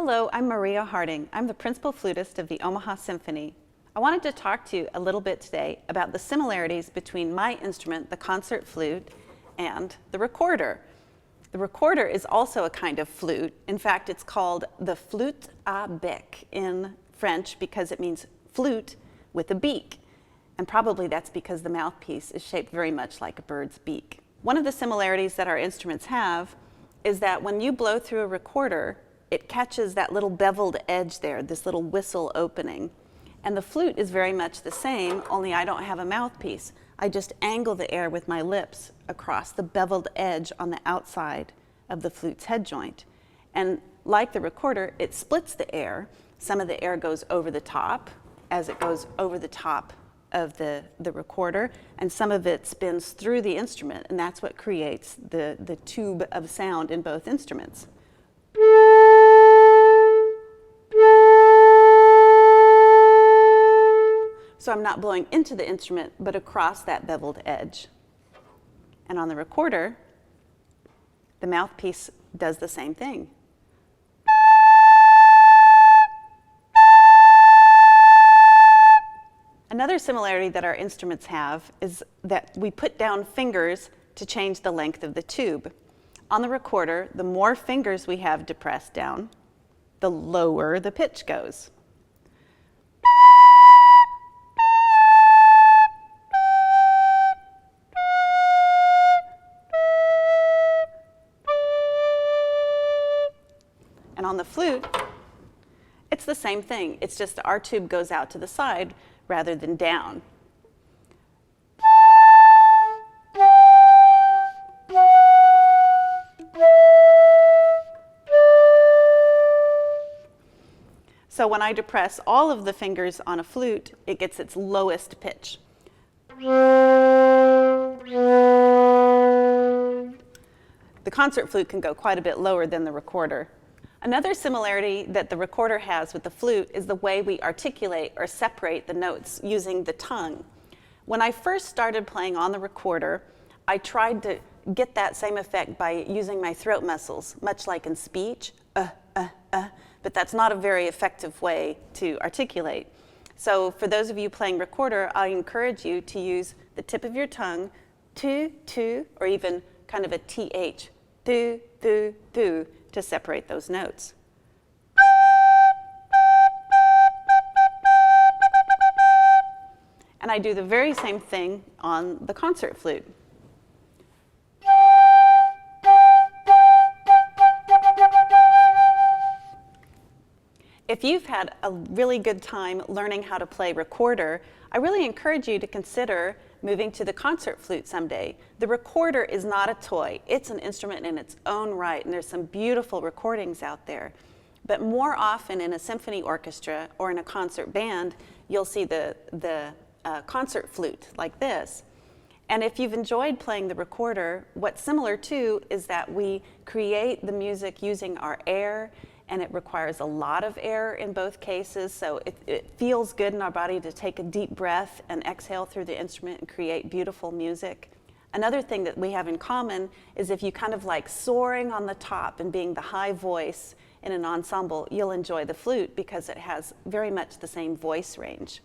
Hello, I'm Maria Harding. I'm the principal flutist of the Omaha Symphony. I wanted to talk to you a little bit today about the similarities between my instrument, the concert flute, and the recorder. The recorder is also a kind of flute. In fact, it's called the flute à bec in French because it means flute with a beak. And probably that's because the mouthpiece is shaped very much like a bird's beak. One of the similarities that our instruments have is that when you blow through a recorder, it catches that little beveled edge there, this little whistle opening. And the flute is very much the same, only I don't have a mouthpiece. I just angle the air with my lips across the beveled edge on the outside of the flute's head joint. And like the recorder, it splits the air. Some of the air goes over the top as it goes over the top of the recorder, and some of it spins through the instrument, and that's what creates the tube of sound in both instruments. So I'm not blowing into the instrument, but across that beveled edge. And on the recorder, the mouthpiece does the same thing. Another similarity that our instruments have is that we put down fingers to change the length of the tube. On the recorder, the more fingers we have depressed down, the lower the pitch goes. And on the flute, it's the same thing. It's just our tube goes out to the side rather than down. So when I depress all of the fingers on a flute, it gets its lowest pitch. The concert flute can go quite a bit lower than the recorder. Another similarity that the recorder has with the flute is the way we articulate or separate the notes using the tongue. When I first started playing on the recorder, I tried to get that same effect by using my throat muscles, much like in speech, but that's not a very effective way to articulate. So for those of you playing recorder, I encourage you to use the tip of your tongue, to, or even kind of a th, to separate those notes. And I do the very same thing on the concert flute. If you've had a really good time learning how to play recorder, I really encourage you to consider moving to the concert flute someday. The recorder is not a toy. It's an instrument in its own right, and there's some beautiful recordings out there. But more often in a symphony orchestra or in a concert band, you'll see the concert flute like this. And if you've enjoyed playing the recorder, what's similar too is that we create the music using our air, and it requires a lot of air in both cases, so it feels good in our body to take a deep breath and exhale through the instrument and create beautiful music. Another thing that we have in common is if you kind of like soaring on the top and being the high voice in an ensemble, you'll enjoy the flute because it has very much the same voice range.